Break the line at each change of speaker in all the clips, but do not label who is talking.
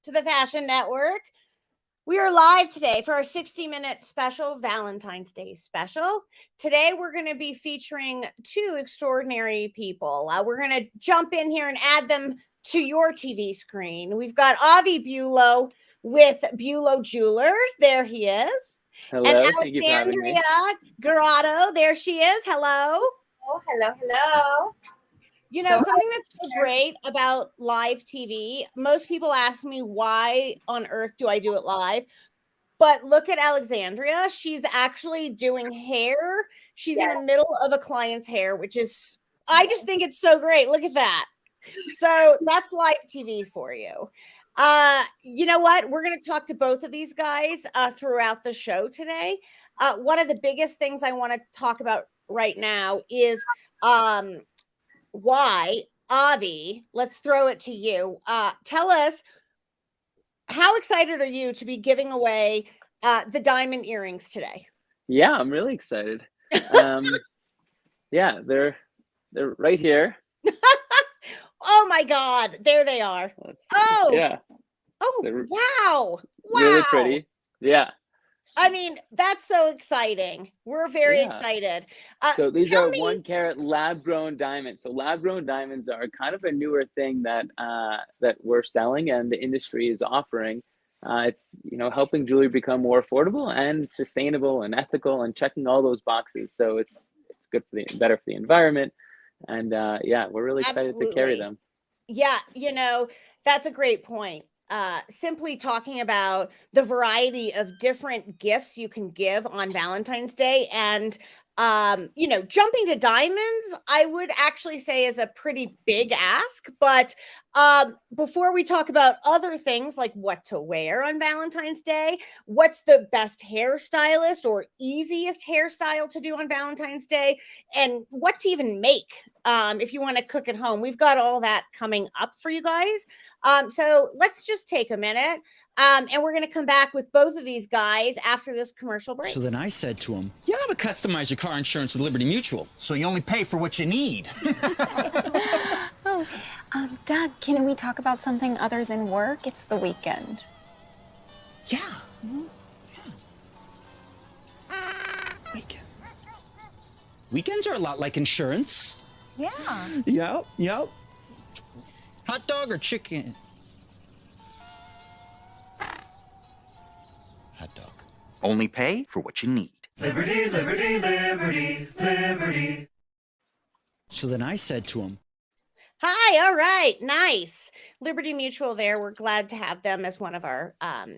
to the Fashion Network. We are live today for our 60-minute special, Valentine's Day special. Today, we're going to be featuring two extraordinary people. We're going to jump in here and add them to your TV screen. We've got Avi BULOW with BULOW Jewelers. There he is.
Hello,
and
thank you for having me.
Alexandria Garotto. There she is. Hello.
Oh, hello.
You know, something that's so great about live TV, most people ask me, why on earth do I do it live? But look at Alexandria. She's actually doing hair. She's in the middle of a client's hair, which is, I just think it's so great. Look at that. So that's live TV for you. You know what? We're going to talk to both of these guys throughout the show today. One of the biggest things I want to talk about right now is why. Avi, let's throw it to you. Tell us, how excited are you to be giving away the diamond earrings today?
Yeah, I'm really excited. Yeah, they're right here.
Oh my God, there they are. Oh
yeah.
Oh wow.
Really pretty. Yeah.
I mean, that's so exciting. We're very excited.
So these are 1 carat lab grown diamonds. So lab grown diamonds are kind of a newer thing that that we're selling and the industry is offering. It's, you know, helping jewelry become more affordable and sustainable and ethical and checking all those boxes. So it's good for better for the environment. And yeah, we're really excited to carry them.
Yeah, you know, that's a great point. Simply talking about the variety of different gifts you can give on Valentine's Day, and you know, jumping to diamonds, I would actually say is a pretty big ask. But before we talk about other things like what to wear on Valentine's Day, what's the best hairstylist or easiest hairstyle to do on Valentine's Day, and what to even make if you want to cook at home, we've got all that coming up for you guys. So let's just take a minute. And we're going to come back with both of these guys after this commercial break.
So then I said to him, you ought to customize your car insurance with Liberty Mutual, so you only pay for what you need.
Dad, can we talk about something other than work? It's the weekend.
Yeah. Mm-hmm. Yeah. Weekend. Weekends are a lot like insurance.
Yeah.
Yep. Hot dog or chicken? Hot dog.
Only pay for what you need.
Liberty, liberty, liberty, liberty.
So then I said to him,
hi, all right, nice. Liberty Mutual there. We're glad to have them as one of our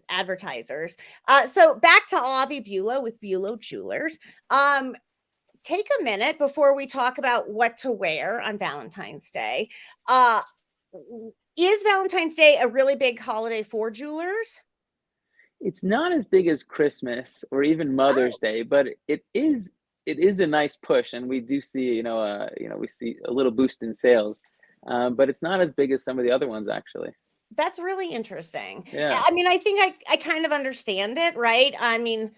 advertisers. So back to Avi BULOW with BULOW Jewelers. Take a minute before we talk about what to wear on Valentine's Day. Is Valentine's Day a really big holiday for jewelers?
It's not as big as Christmas or even Mother's Day, but it is a nice push, and we do see, we see a little boost in sales, but it's not as big as some of the other ones, actually.
That's really interesting.
Yeah.
I mean, I think I kind of understand it, right? I mean,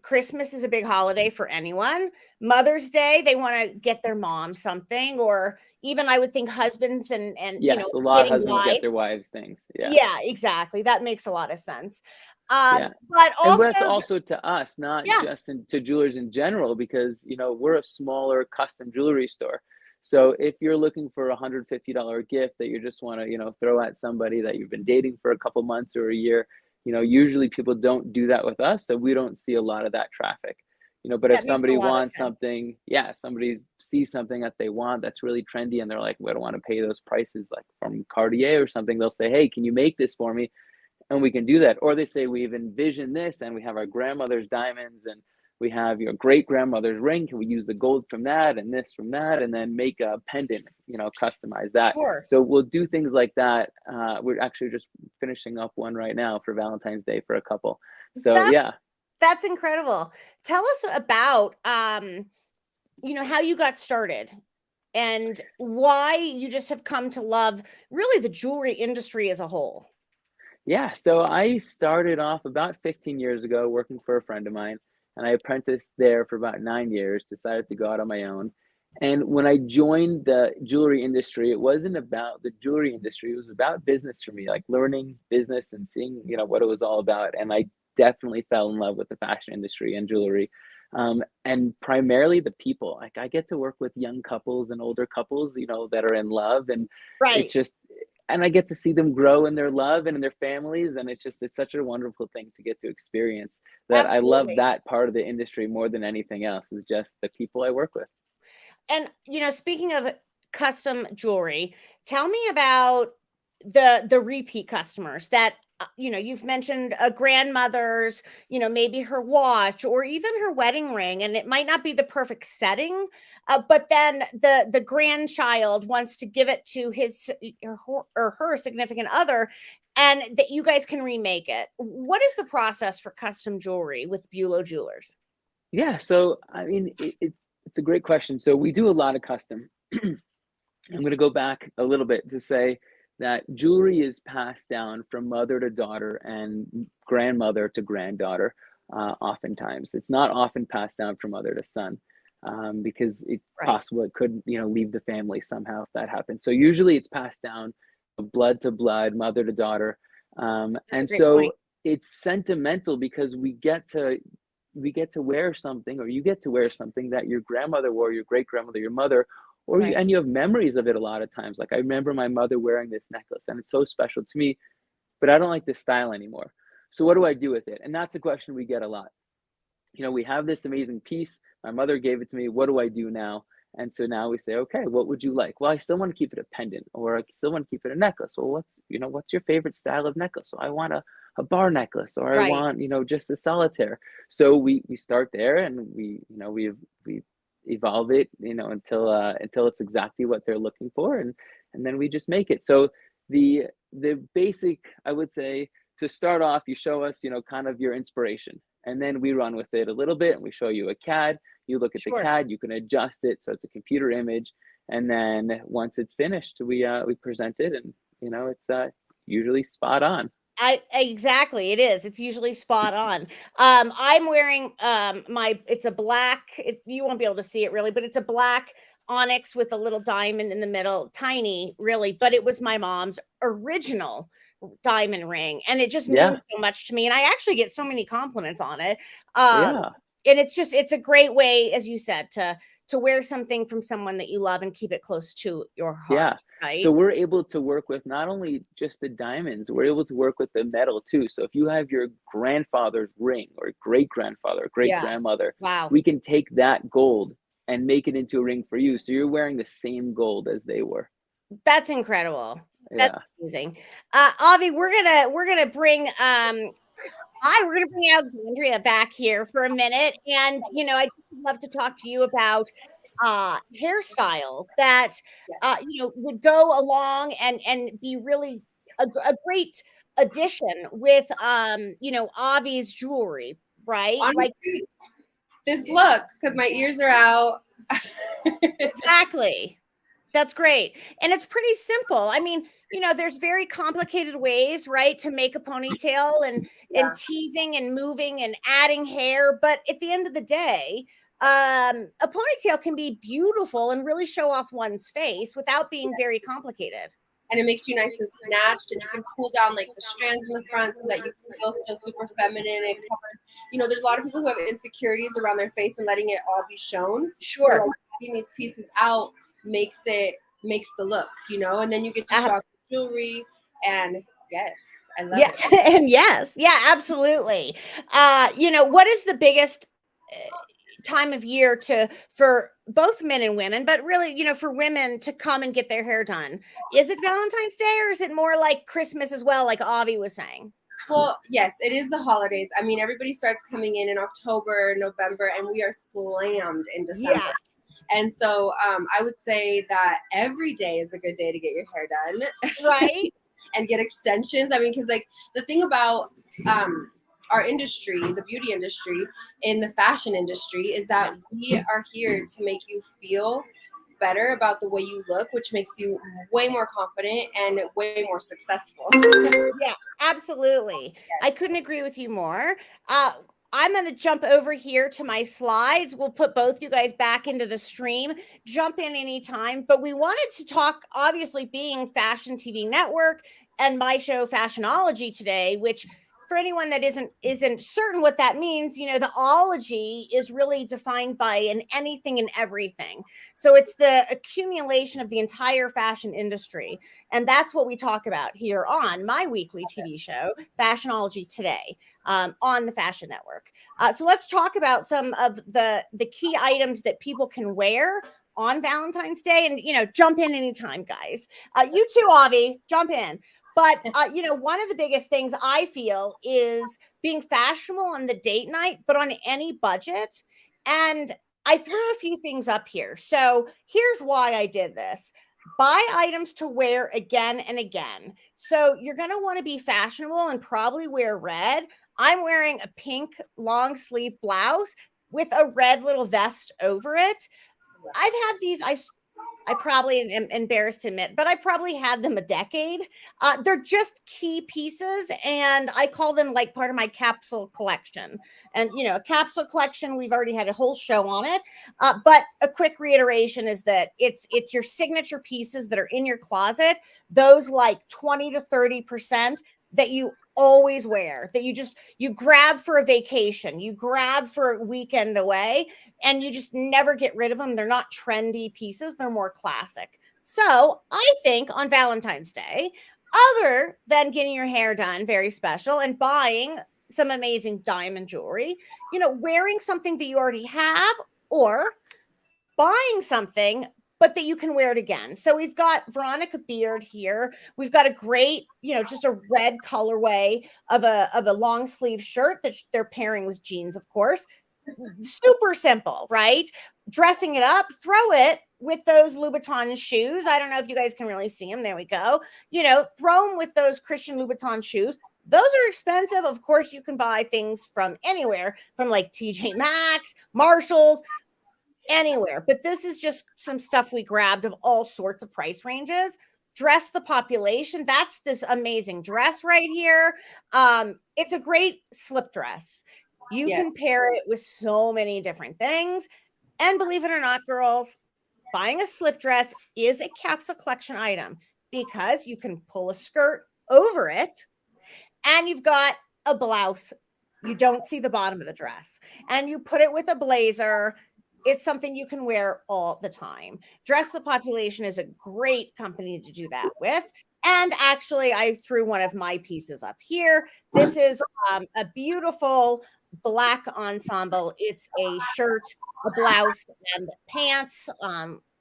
Christmas is a big holiday for anyone. Mother's Day, they want to get their mom something, or even I would think husbands and
yes, a lot of husbands get their wives things.
Yeah, exactly. That makes a lot of sense.
But that's also to us, not just to jewelers in general, because we're a smaller custom jewelry store. So if you're looking for a $150 gift that you just want to throw at somebody that you've been dating for a couple months or a year, usually people don't do that with us, so we don't see a lot of that traffic. But if somebody wants something, if somebody sees something that they want that's really trendy and they're like, we don't want to pay those prices, like from Cartier or something, they'll say, hey, can you make this for me? And we can do that. Or they say, we've envisioned this and we have our grandmother's diamonds and we have your great grandmother's ring. Can we use the gold from that and this from that and then make a pendant, customize that?
Sure.
So we'll do things like that. We're actually just finishing up one right now for Valentine's Day for a couple. So
that's incredible. Tell us about how you got started and why you just have come to love really the jewelry industry as a whole.
Yeah, so I started off about 15 years ago working for a friend of mine, and I apprenticed there for about 9 years, decided to go out on my own. And when I joined the jewelry industry, it wasn't about the jewelry industry. It was about business for me, like learning business and seeing, what it was all about. And I definitely fell in love with the fashion industry and jewelry. And primarily the people. Like I get to work with young couples and older couples, that are in love. And it's just, and I get to see them grow in their love and in their families. And it's such a wonderful thing to get to experience that. I love that part of the industry more than anything else, is just the people I work with.
And, speaking of custom jewelry, tell me about the repeat customers that, you've mentioned a grandmother's, maybe her watch or even her wedding ring, and it might not be the perfect setting, but then the grandchild wants to give it to his or her significant other, and that you guys can remake it. What is the process for custom jewelry with BULOW Jewelers?
Yeah, so I mean, it's a great question. So we do a lot of custom. I'm going to go back a little bit to say that jewelry is passed down from mother to daughter and grandmother to granddaughter. Oftentimes, it's not often passed down from mother to son, because it's possible it could, leave the family somehow if that happens. So usually it's passed down blood to blood, mother to daughter, and so it's sentimental because we get to wear something, or you get to wear something that your grandmother wore, your great grandmother, your mother, or and you have memories of it a lot of times. Like I remember my mother wearing this necklace and it's so special to me, but I don't like this style anymore. So what do I do with it? And that's a question we get a lot. We have this amazing piece. My mother gave it to me. What do I do now? And so now we say, okay, what would you like? Well, I still want to keep it a pendant, or I still want to keep it a necklace. Well, what's your favorite style of necklace? So I want a bar necklace, or I want, just a solitaire. So we start there, and we evolve it, until it's exactly what they're looking for. And then we just make it. So the basic, I would say, to start off, you show us, kind of your inspiration, and then we run with it a little bit, and we show you a CAD. You look at the CAD, you can adjust it so it's a computer image, and then once it's finished, we present it, and it's usually spot on.
Exactly, it is. It's usually spot on. I'm wearing it's a black. You won't be able to see it really, but it's a black onyx with a little diamond in the middle, tiny, really. But it was my mom's original diamond ring, and it just means so much to me. And I actually get so many compliments on it. And it's a great way, as you said, to wear something from someone that you love and keep it close to your heart. Right?
So we're able to work with not only just the diamonds, we're able to work with the metal too. So if you have your grandfather's ring, or great grandfather, great grandmother, we can take that gold and make it into a ring for you. So you're wearing the same gold as they were.
That's incredible. That's amazing. Avi, we're gonna bring we're going to bring Alexandria back here for a minute. And, I'd love to talk to you about hairstyles that, would go along and be really a great addition with, Avi's jewelry, right?
Honestly, this look, because my ears are out.
Exactly. That's great. And it's pretty simple. I mean, there's very complicated ways, right, to make a ponytail and teasing and moving and adding hair. But at the end of the day, a ponytail can be beautiful and really show off one's face without being very complicated.
And it makes you nice and snatched, and you can pull down like the strands in the front so that you feel still super feminine. It covers, there's a lot of people who have insecurities around their face and letting it all be shown.
Sure.
So having these pieces out makes the look, and then you get to show off jewelry. And yes, I love it.
And yes, absolutely. What is the biggest time of year for both men and women, but really, for women to come and get their hair done? Is it Valentine's Day, or is it more like Christmas as well, like Avi was saying?
Well, yes, it is the holidays. I mean, everybody starts coming in October, November, and we are slammed in December.
Yeah.
And so I would say that every day is a good day to get your hair done.
Right.
And get extensions. I mean, because like the thing about our industry, the beauty industry, in the fashion industry, is that we are here to make you feel better about the way you look, which makes you way more confident and way more successful.
Yeah, absolutely. Yes. I couldn't agree with you more. I'm going to jump over here to my slides. We'll put both you guys back into the stream. Jump in anytime. But we wanted to talk, obviously, being Fashion TV Network and my show Fashionology today, which for anyone that isn't certain what that means, you know, the ology is really defined by an anything and everything. So it's the accumulation of the entire fashion industry. And that's what we talk about here on my weekly TV show, Fashionology Today, on the Fashion Network. So let's talk about some of the key items that people can wear on Valentine's Day. And, you know, jump in anytime, guys. You too, Avi, jump in. But, you know, one of the biggest things I feel is being fashionable on the date night, but on any budget. And I threw a few things up here. So here's why I did this. Buy items to wear again and again. So you're going to want to be fashionable and probably wear red. I'm wearing a pink long sleeve blouse with a red little vest over it. I've had these, I probably am embarrassed to admit, but I probably had them a decade. They're just key pieces, and I call them like part of my capsule collection. And, you know, a capsule collection, we've already had a whole show on it. But a quick reiteration is that it's your signature pieces that are in your closet, those like 20 to 30% that you always wear, that you grab for a vacation, you grab for a weekend away, and you just never get rid of them. They're not trendy pieces, they're more classic. So I think on Valentine's Day, other than getting your hair done, very special, and buying some amazing diamond jewelry, you know, wearing something that you already have, or buying something but that you can wear it again. So we've got Veronica Beard here. We've got a great, you know, just a red colorway of a long sleeve shirt that they're pairing with jeans, of course. Super simple, right? Dressing it up, throw it with those Louboutin shoes. I don't know if you guys can really see them. There we go. You know, throw them with those Christian Louboutin shoes. Those are expensive. Of course, you can buy things from anywhere, from like TJ Maxx, Marshalls, anywhere. But this is just some stuff we grabbed of all sorts of price ranges. Dress the population. That's this amazing dress right here. It's a great slip dress. You can pair it with so many different things. And believe it or not, girls, buying a slip dress is a capsule collection item because you can pull a skirt over it and you've got a blouse. You don't see the bottom of the dress. And you put it with a blazer. It's something you can wear all the time. Dress the Population is a great company to do that with. And actually, I threw one of my pieces up here. This is a beautiful black ensemble. It's a shirt, a blouse, and pants,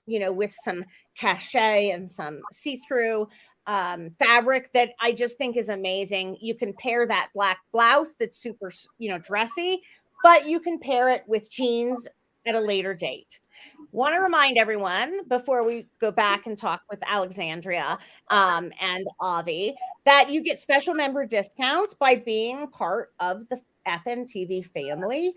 you know, with some cachet and some see-through fabric that I just think is amazing. You can pair that black blouse that's super, you know, dressy, but you can pair it with jeans at a later date. Want to remind everyone before we go back and talk with Alexandria and Avi that you get special member discounts by being part of the FNTV family.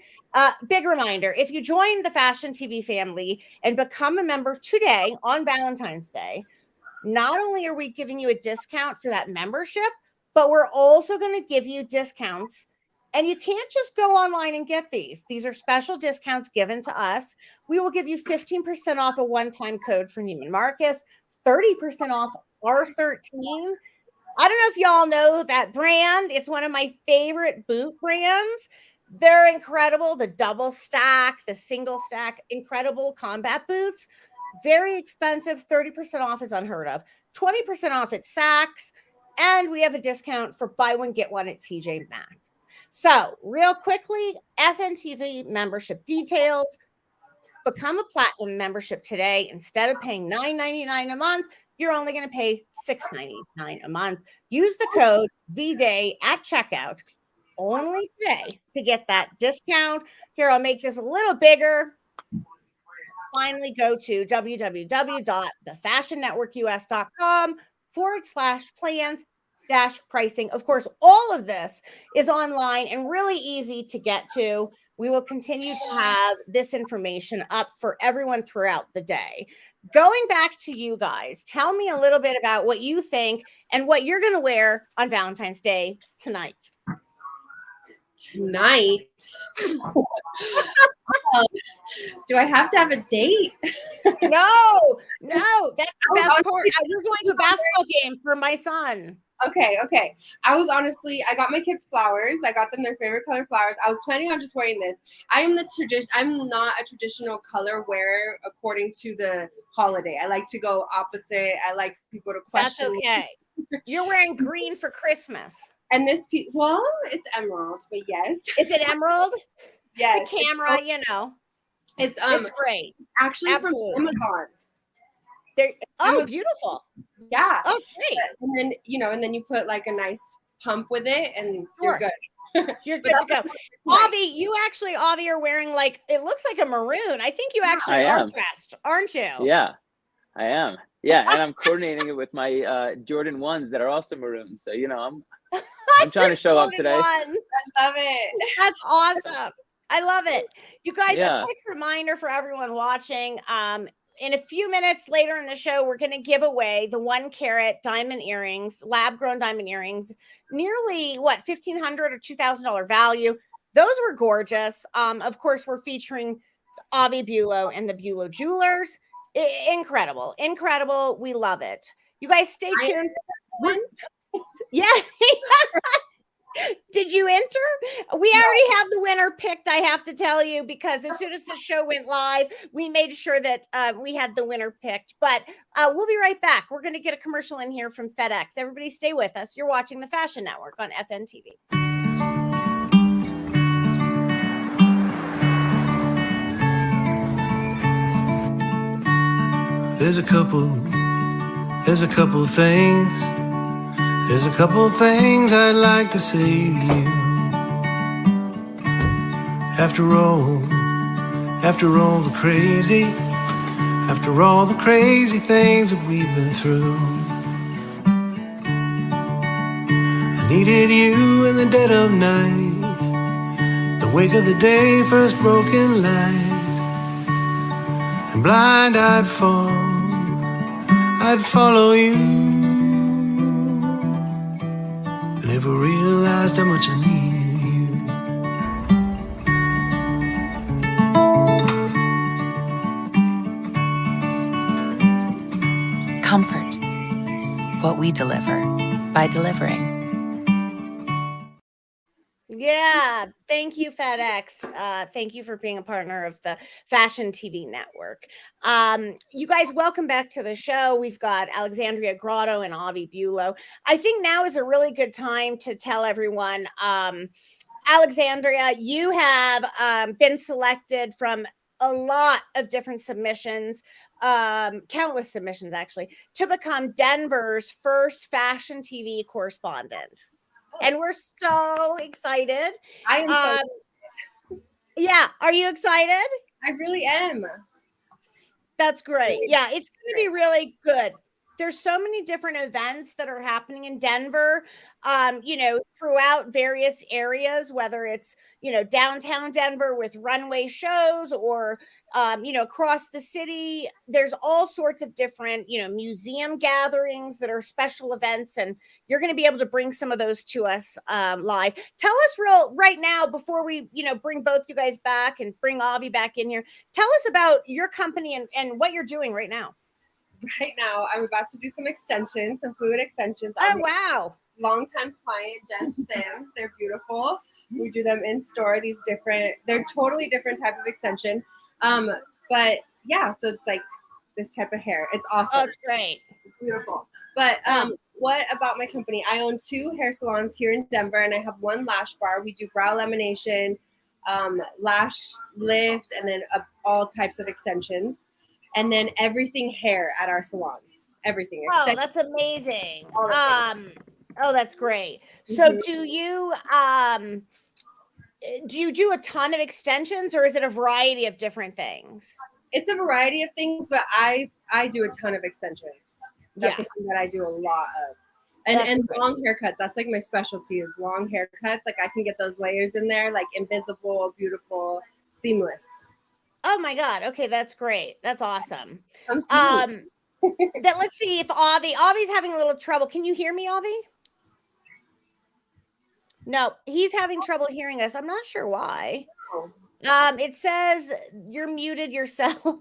Big reminder, if you join the Fashion TV family and become a member today on Valentine's Day, not only are we giving you a discount for that membership, but we're also going to give you discounts. And you can't just go online and get these. These are special discounts given to us. We will give you 15% off a one-time code for Neiman Marcus, 30% off R13. I don't know if y'all know that brand. It's one of my favorite boot brands. They're incredible. The double stack, the single stack, incredible combat boots. Very expensive. 30% off is unheard of. 20% off at Saks. And we have a discount for buy one, get one at TJ Maxx. So real quickly, FNTV membership details. Become a platinum membership today. Instead of paying $9.99 a month, you're only going to pay $6.99 a month. Use the code VDAY at checkout only today to get that discount. Here, I'll make this a little bigger. Finally, go to www.thefashionetworkus.com/plans-pricing. Of course, all of this is online and really easy to get to. We will continue to have this information up for everyone throughout the day. Going back to you guys, tell me a little bit about what you think and what you're going to wear on Valentine's Day tonight.
Tonight. Do I have to have a date?
No, that's the best part. We're going to a basketball game for my son.
Okay. I got my kids flowers. I got them their favorite color flowers. I was planning on just wearing this. I'm not a traditional color wearer according to the holiday. I like to go opposite. I like people to question.
That's okay. You're wearing green for Christmas.
And this piece, well, it's emerald, but yes.
Is it emerald?
Yes.
The camera, it's great.
Actually, absolutely. From Amazon.
Beautiful.
Yeah.
Oh, great.
And then you put like a nice pump with it, and you're good.
You're good to go. Avi, are wearing like, it looks like a maroon. I think you actually are dressed, aren't you?
Yeah, I am. Yeah, and I'm coordinating it with my Jordan 1s that are also maroon. So, I'm trying to show up today.
I love it.
That's awesome. I love it. You guys, a quick reminder for everyone watching. In a few minutes later in the show, we're going to give away the 1 carat diamond earrings, lab grown diamond earrings, nearly $1,500 or $2,000 value. Those were gorgeous. Of course, we're featuring Avi BULOW and the BULOW Jewelers. Incredible. We love it. You guys stay tuned. Yeah. Did you enter? We already have the winner picked, I have to tell you, because as soon as the show went live, we made sure that we had the winner picked. But we'll be right back. We're going to get a commercial in here from FedEx. Everybody stay with us. You're watching the Fashion Network on Fntv.
There's a couple things I'd like to say to you. After all the crazy things that we've been through, I needed you in the dead of night, the wake of the day, first broken light, and blind I'd follow you. Never realized how much I needed you.
Comfort. What we deliver by delivering.
Yeah. Thank you, FedEx. Thank you for being a partner of the Fashion TV Network. You guys, welcome back to the show. We've got Alexandria Grotto and Avi BULOW. I think now is a really good time to tell everyone, Alexandria, you have been selected from a lot of different submissions, countless submissions actually, to become Denver's first fashion TV correspondent. And we're so excited.
I am so excited.
Yeah. Are you excited?
I really am.
That's great. Yeah, it's going to be really good. There's so many different events that are happening in Denver, throughout various areas, whether it's, downtown Denver with runway shows or, across the city. There's all sorts of different, museum gatherings that are special events. And you're going to be able to bring some of those to us live. Tell us right now, before we, bring both you guys back and bring Avi back in here, tell us about your company and what you're doing right now.
Right now, I'm about to do some fluid extensions.
Oh, wow.
Longtime client, Jen Sims. They're beautiful. We do them in store. They're totally different type of extension. But yeah, so it's like this type of hair. It's awesome.
Oh, it's great.
It's beautiful. But what about my company? I own 2 hair salons here in Denver, and I have 1 lash bar. We do brow lamination, lash lift, and then all types of extensions. And then everything hair at our salons. Everything.
Oh, that's amazing. Oh, that's great. So do you do a ton of extensions, or is it a variety of different things?
It's a variety of things, but I do a ton of extensions. That's something that I do a lot of. And long haircuts. That's like my specialty is long haircuts. Like I can get those layers in there, like invisible, beautiful, seamless.
Oh my God. Okay, that's great. That's awesome. Then let's see if Avi's having a little trouble. Can you hear me, Avi? No, he's having trouble hearing us. I'm not sure why. It says you're muted yourself.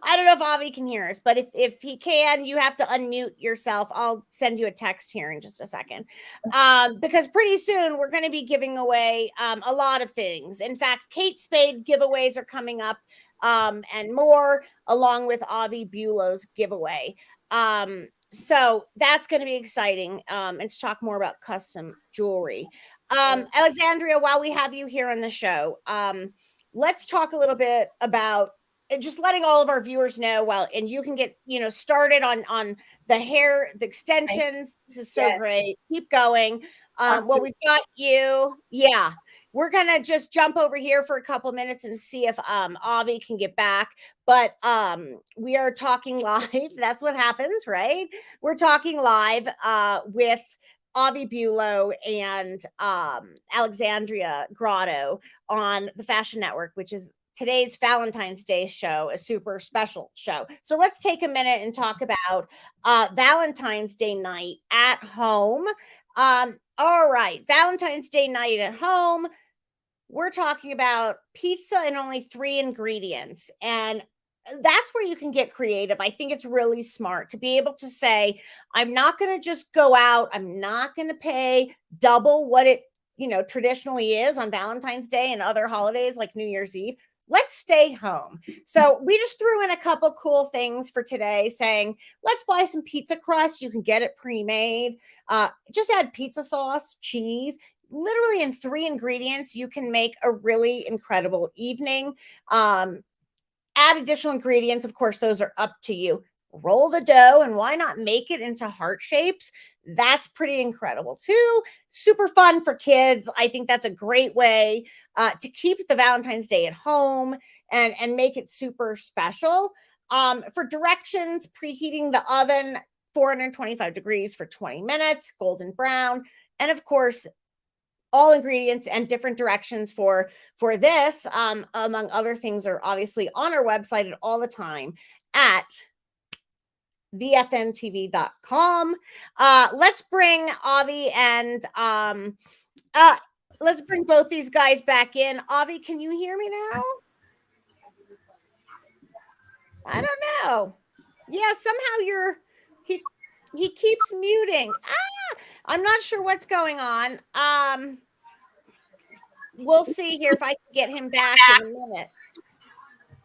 I don't know if Avi can hear us, but if he can, you have to unmute yourself. I'll send you a text here in just a second. Because pretty soon we're going to be giving away a lot of things. In fact, Kate Spade giveaways are coming up and more, along with Avi BULOW's giveaway. So that's going to be exciting. And to talk more about custom jewelry. Alexandria, while we have you here on the show, let's talk a little bit about just letting all of our viewers know, and you can get, started on the hair, the extensions. This is so great. Keep going. Well, we've got you. Yeah. We're going to just jump over here for a couple minutes and see if Avi can get back. But we are talking live. That's what happens, right? We're talking live with Avi BULOW and Alexandria Grotto on the Fashion Network, which is today's Valentine's Day show, a super special show. So let's take a minute and talk about Valentine's Day night at home. All right, Valentine's Day night at home. We're talking about pizza and only 3 ingredients. And that's where you can get creative. I think it's really smart to be able to say, I'm not going to just go out. I'm not going to pay double what it, traditionally is on Valentine's Day and other holidays like New Year's Eve. Let's stay home. So we just threw in a couple cool things for today saying, let's buy some pizza crust. You can get it pre-made. Just add pizza sauce, cheese. Literally in 3 ingredients, you can make a really incredible evening. Add additional ingredients. Of course, those are up to you. Roll the dough, and why not make it into heart shapes? That's pretty incredible too. Super fun for kids. I think that's a great way to keep the Valentine's Day at home and make it super special. For directions, preheating the oven 425 degrees for 20 minutes, golden brown, and of course, all ingredients and different directions for this, among other things, are obviously on our website at all the time at thefntv.com. Let's bring Avi and let's bring both these guys back in. Avi, can you hear me now? I don't know. Yeah, somehow he keeps muting. I'm not sure what's going on. We'll see here if I can get him back in a minute.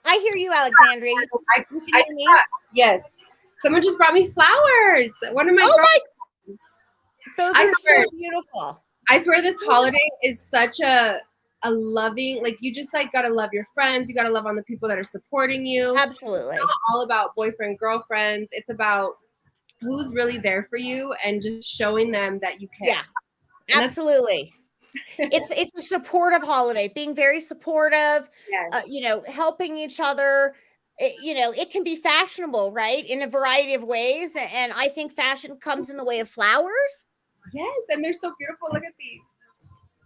I hear you, Alexandria.
I hear me? Yes. Someone just brought me flowers. One of my girls.
Those are so beautiful.
I swear this holiday is such a loving, like, you just like gotta love your friends. You gotta love on the people that are supporting you.
Absolutely.
It's not all about boyfriend, girlfriends. It's about who's really there for you and just showing them that you care.
Yeah, absolutely. It's a supportive holiday, being very supportive,
yes.
Helping each other. It can be fashionable, right? In a variety of ways. And I think fashion comes in the way of flowers.
Yes. And they're so beautiful. Look at these.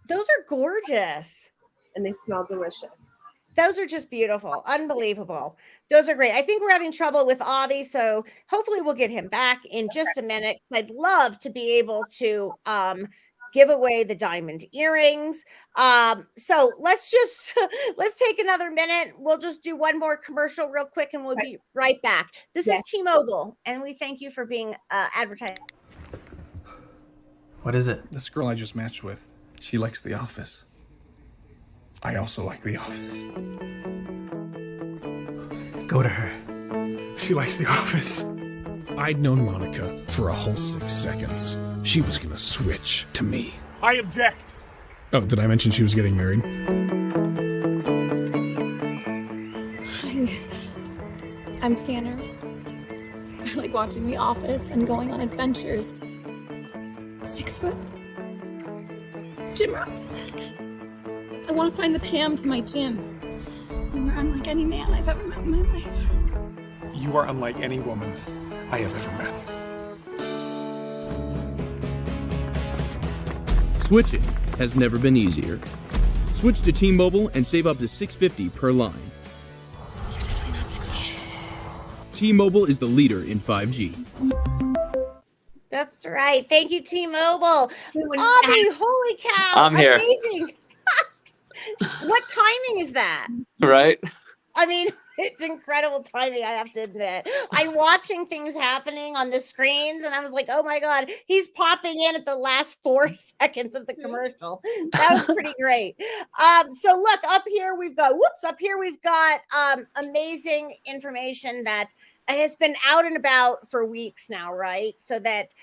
Those are gorgeous.
And they smell delicious.
Those are just beautiful. Unbelievable. Those are great. I think we're having trouble with Avi, so hopefully we'll get him back in just a minute. I'd love to be able to give away the diamond earrings. So let's take another minute. We'll just do one more commercial real quick and we'll be right back. This is T-Mobile, and we thank you for being advertised.
What is it? This girl I just matched with, she likes The Office. I also like The Office. Go to her. She likes The Office.
I'd known Monica for a whole 6 seconds. She was gonna switch to me.
I object.
Oh, did I mention she was getting married?
I'm Tanner. I like watching The Office and going on adventures. 6 foot. Gym rat. I want to find the Pam to my gym. You're unlike any man I've ever met in my life.
You are unlike any woman I have ever met.
Switching has never been easier. Switch to T-Mobile and save up to $650 per line.
You're definitely not 6'.
T-Mobile is the leader in 5G.
That's right. Thank you, T-Mobile. Avi, holy cow.
I'm here.
Amazing. What timing is that?
Right?
I mean, it's incredible timing, I have to admit. I'm watching things happening on the screens, and I was like, oh my God, he's popping in at the last 4 seconds of the commercial. That was pretty great. So look, up here we've got amazing information that has been out and about for weeks now, right? So that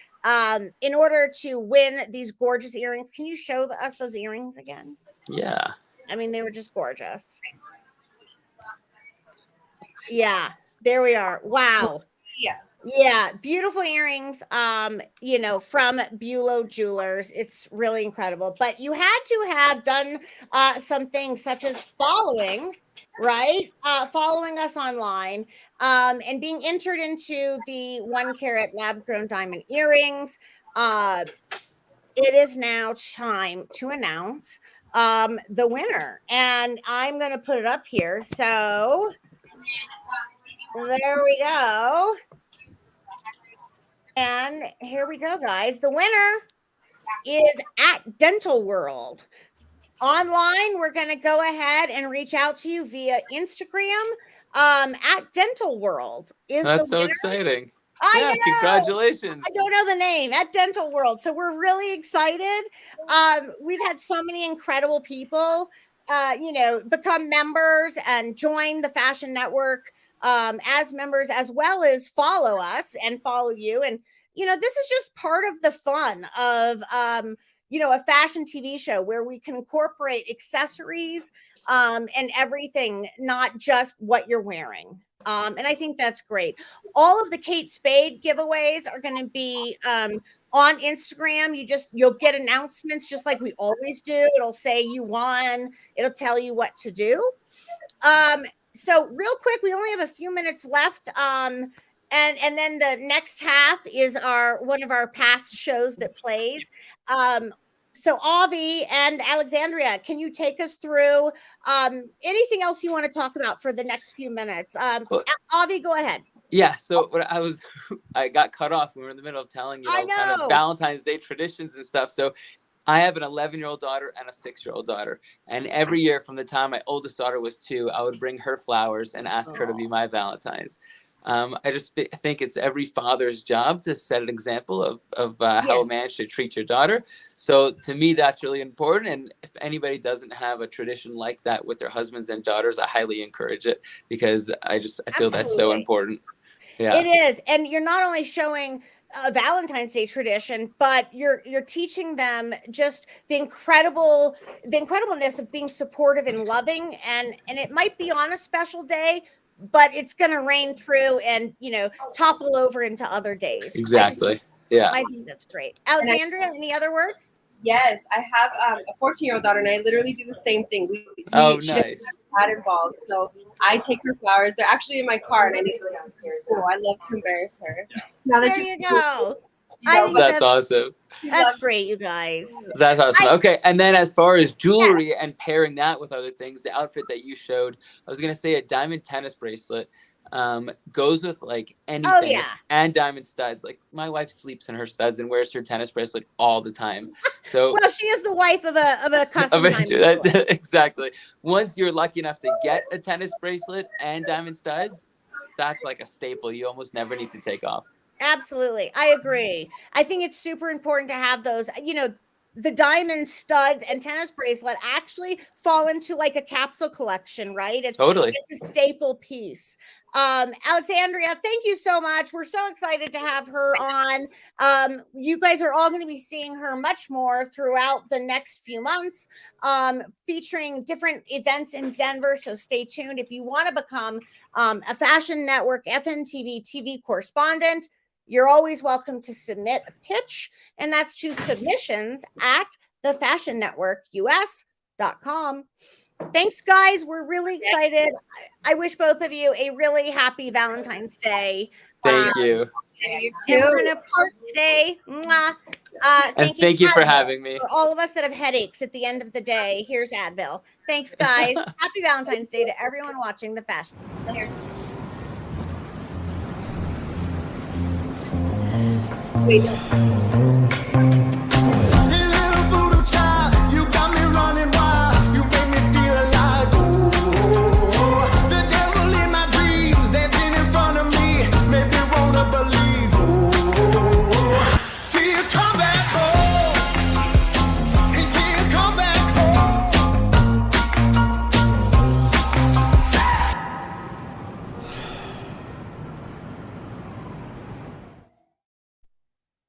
in order to win these gorgeous earrings, can you show us those earrings again?
Yeah.
I mean, they were just gorgeous. Yeah, there we are. Wow. Yeah, beautiful earrings, you know, from BULOW Jewelers. It's really incredible. But you had to have done some things such as following, right? Following us online, and being entered into the 1 carat lab-grown diamond earrings. It is now time to announce the winner. And I'm going to put it up here. So there we go. And here we go, guys. The winner is at Dental World. Online, we're going to go ahead and reach out to you via Instagram. At Dental World is
That's
the
so
winner.
exciting.
I
Yeah,
know.
congratulations.
I don't know the name. At Dental World. So we're really excited. We've had so many incredible people, you know, become members and join the Fashion Network as members, as well as follow us and follow you. And, you know, this is just part of the fun of, you know, a fashion TV show where we can incorporate accessories and everything, not just what you're wearing. And I think that's great. All of the Kate Spade giveaways are going to be on Instagram. You'll get announcements just like we always do. It'll say you won. It'll tell you what to do. So real quick, we only have a few minutes left. And then the next half is one of our past shows that plays. So Avi and Alexandria, can you take us through anything else you want to talk about for the next few minutes? Avi, go ahead.
Yeah, so I got cut off. We were in the middle of telling you kind of Valentine's Day traditions and stuff. So I have an 11-year-old daughter and a 6-year-old daughter. And every year from the time my oldest daughter was 2, I would bring her flowers and ask her to be my Valentine's. I just think it's every father's job to set an example of how a man should treat your daughter. So to me, that's really important. And if anybody doesn't have a tradition like that with their husbands and daughters, I highly encourage it because I feel that's so important. Yeah,
it is. And you're not only showing a Valentine's Day tradition, but you're teaching them just the incredibleness of being supportive and loving. And it might be on a special day, but it's going to rain through and, you know, topple over into other days.
Exactly. Yeah.
I think that's great. Alexandria, any other words?
Yes, I have a 14-year-old daughter, and I literally do the same thing. She
nice.
Not involved, so I take her flowers. They're actually in my car, and I need to go down to school. I love to embarrass her. Now
there you go.
That's awesome.
That's great, you guys.
That's awesome. Okay, and then as far as jewelry and pairing that with other things, the outfit that you showed, I was gonna say a diamond tennis bracelet goes with like anything, and diamond studs. Like my wife sleeps in her studs and wears her tennis bracelet all the time. So
well, she is the wife of a custom diamond.
Exactly. Once you're lucky enough to get a tennis bracelet and diamond studs, that's like a staple. You almost never need to take off.
Absolutely. I agree. I think it's super important to have those, you know, the diamond studs and tennis bracelet actually fall into like a capsule collection, right? It's a staple piece. Alexandria, thank you so much. We're so excited to have her on. You guys are all going to be seeing her much more throughout the next few months, featuring different events in Denver. So stay tuned. If you want to become a Fashion Network Fntv TV correspondent, you're always welcome to submit a pitch, and that's to submissions@thefashionnetworkus.com. Thanks, guys. We're really excited. I wish both of you a really happy Valentine's Day.
Thank you.
You too.
And we're going to part today. Mwah.
Thank you for having me.
For all of us that have headaches at the end of the day, here's Advil. Thanks, guys. Happy Valentine's Day to everyone watching the Fashion. Here's
Wait.